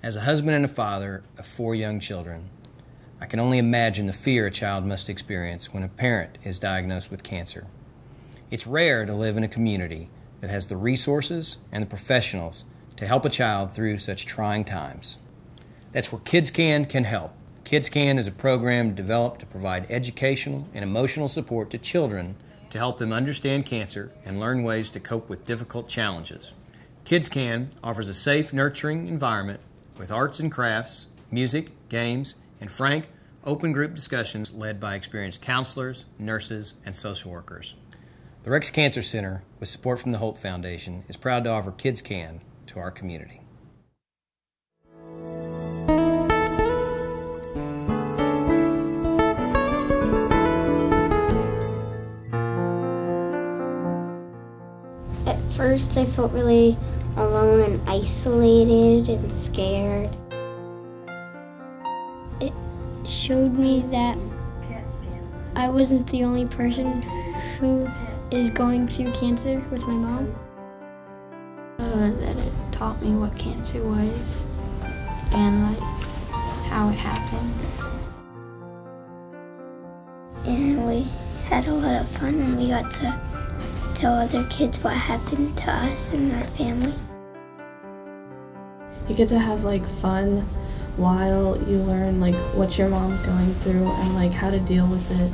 As a husband and a father of 4 young children, I can only imagine the fear a child must experience when a parent is diagnosed with cancer. It's rare to live in a community that has the resources and the professionals to help a child through such trying times. That's where kidscan can help. Kidscan is a program developed to provide educational and emotional support to children to help them understand cancer and learn ways to cope with difficult challenges. Kidscan offers a safe, nurturing environment with arts and crafts, music, games, and frank, open group discussions led by experienced counselors, nurses, and social workers. The Rex Cancer Center, with support from the Holt Foundation, is proud to offer Kidscan to our community. At first I felt really alone and isolated and scared. It showed me that I wasn't the only person who is going through cancer with my mom. That it taught me what cancer was and how it happens. And we had a lot of fun and we got to tell other kids what happened to us and our family. You get to have fun while you learn what your mom's going through and how to deal with it.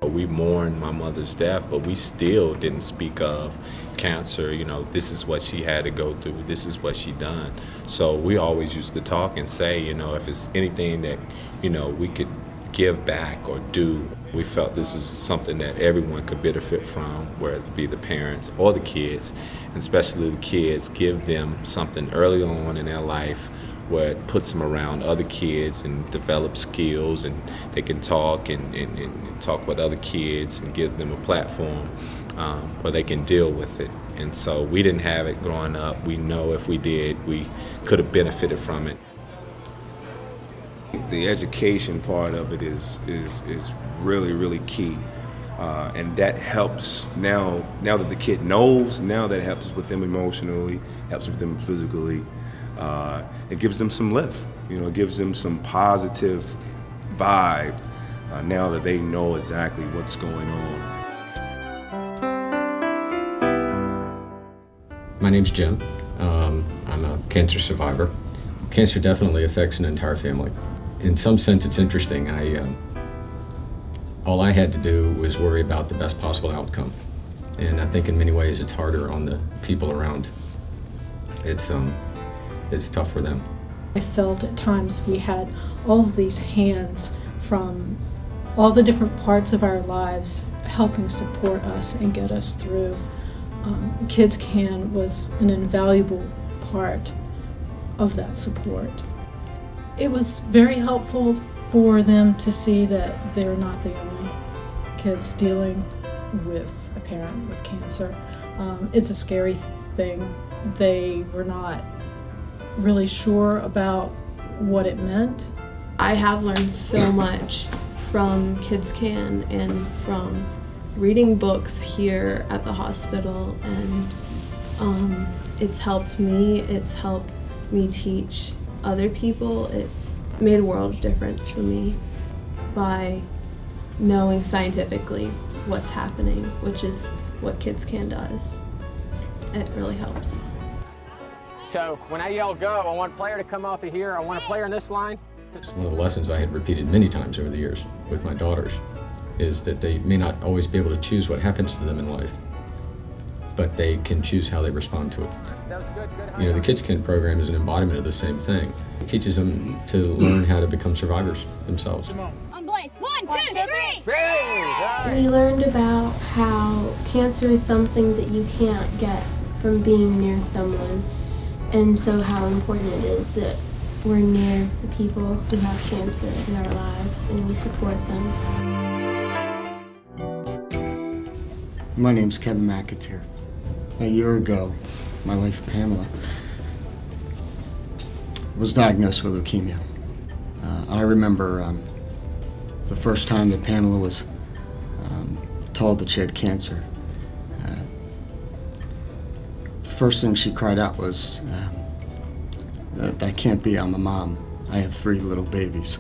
We mourned my mother's death, but we still didn't speak of cancer. This is what she had to go through. This is what she done. So we always used to talk and say, if it's anything that, we could give back or do. We felt this is something that everyone could benefit from, whether it be the parents or the kids, and especially the kids, give them something early on in their life where it puts them around other kids and develop skills, and they can talk and talk with other kids and give them a platform where they can deal with it. And so we didn't have it growing up. We know if we did, we could have benefited from it. The education part of it is really, really key. And that helps now that the kid knows, now that helps with them emotionally, helps with them physically. It gives them some lift, it gives them some positive vibe now that they know exactly what's going on. My name's Jim. I'm a cancer survivor. Cancer definitely affects an entire family. In some sense, it's interesting. All I had to do was worry about the best possible outcome. And I think in many ways it's harder on the people around. It's tough for them. I felt at times we had all of these hands from all the different parts of our lives helping support us and get us through. KidsCan was an invaluable part of that support. It was very helpful for them to see that they're not the only kids dealing with a parent with cancer. It's a scary thing. They were not really sure about what it meant. I have learned so much from KidsCan and from reading books here at the hospital, and it's helped me teach other people. It's made a world of difference for me by knowing scientifically what's happening, which is what KidsCan does. It really helps. So when I yell go, I want a player to come off of here, I want a player in this line. One of the lessons I had repeated many times over the years with my daughters is that they may not always be able to choose what happens to them in life, but they can choose how they respond to it. That was good. The KidsCan program is an embodiment of the same thing. It teaches them to learn how to become survivors themselves. On Blaze, 1, 2, 3! We learned about how cancer is something that you can't get from being near someone, and so how important it is that we're near the people who have cancer in our lives and we support them. My name's Kevin McAteer. A year ago, my wife Pamela was diagnosed with leukemia. I remember the first time that Pamela was told that she had cancer, the first thing she cried out was, that can't be, I'm a mom. I have 3 little babies.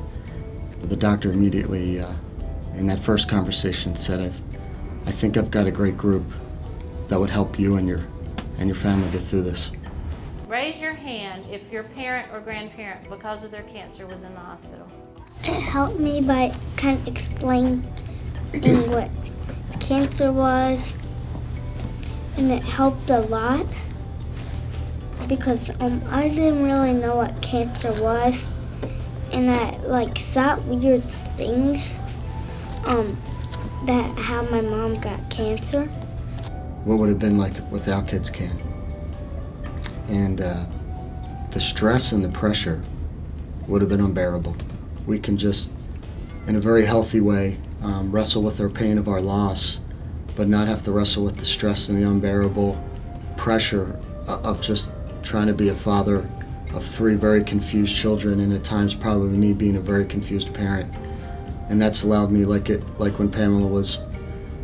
The doctor immediately, in that first conversation, said, I think I've got a great group that would help you and your family get through this. Raise your hand if your parent or grandparent, because of their cancer, was in the hospital. It helped me by kind of explaining what cancer was, and it helped a lot because I didn't really know what cancer was, and I thought weird things that how my mom got cancer. What would it have been like without kidscan? And the stress and the pressure would have been unbearable. We can just, in a very healthy way, wrestle with our pain of our loss, but not have to wrestle with the stress and the unbearable pressure of just trying to be a father of 3 very confused children, and at times probably me being a very confused parent. And that's allowed me, like when Pamela was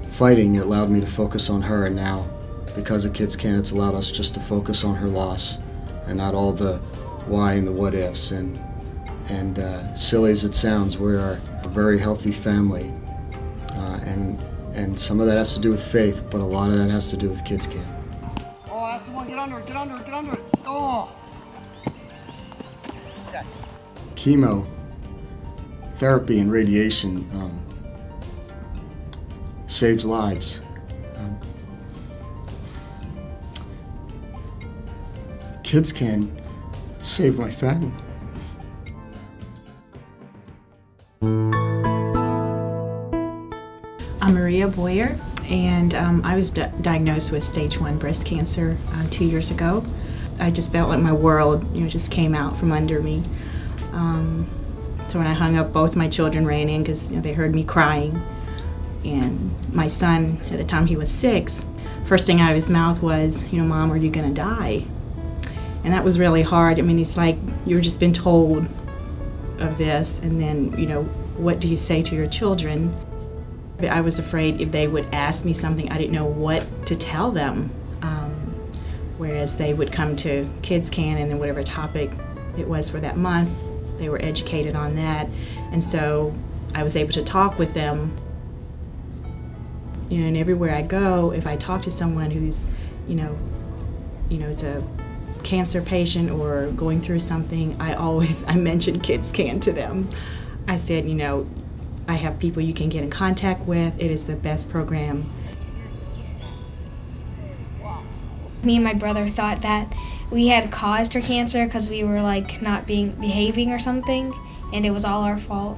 fighting, it allowed me to focus on her, and now, because of kidscan, it's allowed us just to focus on her loss and not all the why and the what ifs. And silly as it sounds, we're a very healthy family, and some of that has to do with faith, but a lot of that has to do with kidscan. Oh, that's the one. Get under it, get under it, get under it. Oh! Chemo, therapy, and radiation saves lives. Kidscan save my family. I'm Maria Boyer, and I was diagnosed with stage 1 breast cancer 2 years ago. I just felt like my world, just came out from under me. So when I hung up, both my children ran in because they heard me crying. And my son, at the time he was 6, first thing out of his mouth was, Mom, are you going to die? And that was really hard. I mean, it's like you've just been told of this, and then, what do you say to your children? But I was afraid if they would ask me something, I didn't know what to tell them. Whereas they would come to kidscan, and then whatever topic it was for that month, they were educated on that. And so I was able to talk with them. And everywhere I go, if I talk to someone who's, it's a cancer patient or going through something, I mention kidscan to them. I said, I have people you can get in contact with. It is the best program. Me and my brother thought that we had caused her cancer because we were not behaving or something, and it was all our fault.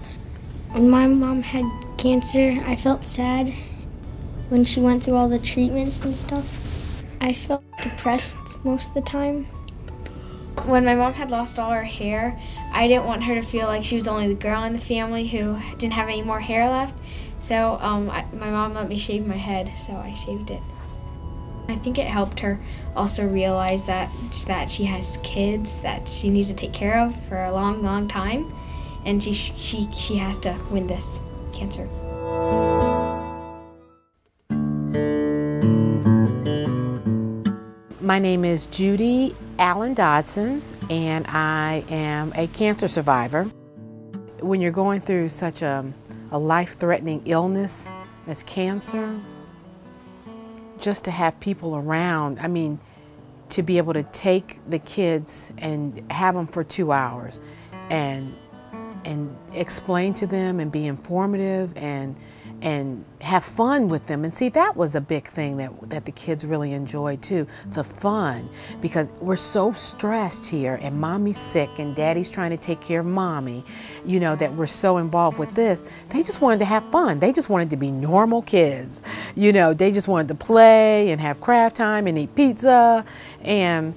When my mom had cancer, I felt sad when she went through all the treatments and stuff. I felt depressed most of the time. When my mom had lost all her hair, I didn't want her to feel like she was only the girl in the family who didn't have any more hair left. So my mom let me shave my head, so I shaved it. I think it helped her also realize that she has kids that she needs to take care of for a long, long time, and she has to win this cancer. My name is Judy Allen Dodson, and I am a cancer survivor. When you're going through such a life-threatening illness as cancer, just to have people around, to be able to take the kids and have them for 2 hours and explain to them and be informative and have fun with them. And see, that was a big thing that the kids really enjoyed too, the fun, because we're so stressed here, and mommy's sick and daddy's trying to take care of mommy, that we're so involved with this. They just wanted to have fun. They just wanted to be normal kids. They just wanted to play and have craft time and eat pizza, and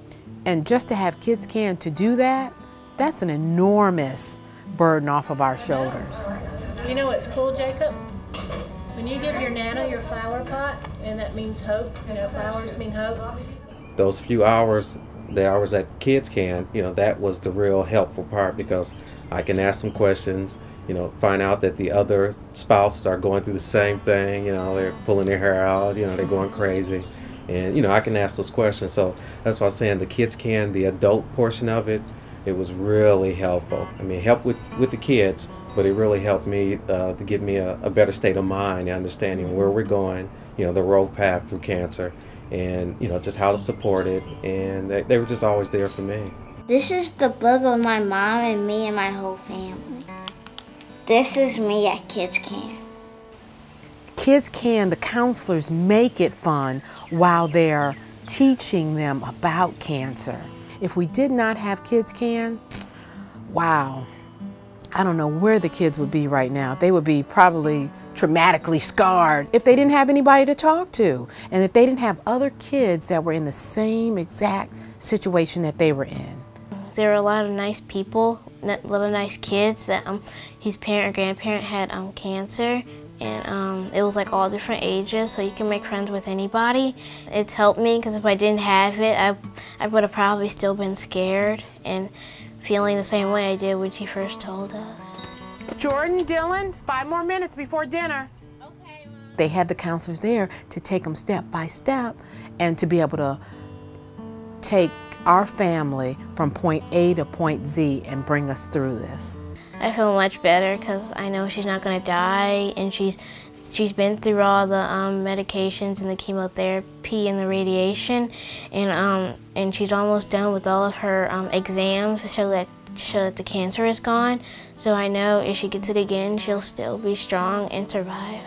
just to have kidscan to do that, that's an enormous burden off of our shoulders. You know what's cool, Jacob? When you give your Nana your flower pot, and that means hope, flowers mean hope. Those few hours that I was at kidscan, you know, that was the real helpful part, because I can ask them questions, you know, find out that the other spouses are going through the same thing, you know, they're pulling their hair out, you know, they're going crazy. And, you know, I can ask those questions. So that's why I was saying the kidscan, the adult portion of it, it was really helpful. I mean, it helped with the kids, but it really helped me to give me a better state of mind and understanding where we're going, you know, the road path through cancer, and, you know, just how to support it. And they were just always there for me. This is the book of my mom and me and my whole family. This is me at kidscan. kidscan, the counselors make it fun while they're teaching them about cancer. If we did not have kidscan, wow, I don't know where the kids would be right now. They would be probably traumatically scarred if they didn't have anybody to talk to, and if they didn't have other kids that were in the same exact situation that they were in. There were a lot of nice people, little nice kids that his parent or grandparent had cancer, and it was like all different ages, so you can make friends with anybody. It's helped me because if I didn't have it, I would have probably still been scared and feeling the same way I did when she first told us. Jordan, Dylan, 5 more minutes before dinner. Okay, Mom. They had the counselors there to take them step by step and to be able to take our family from point A to point Z and bring us through this. I feel much better because I know she's not going to die, and she's been through all the medications and the chemotherapy and the radiation, and she's almost done with all of her exams to show that the cancer is gone. So I know if she gets it again, she'll still be strong and survive.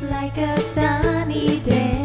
Like a sunny day.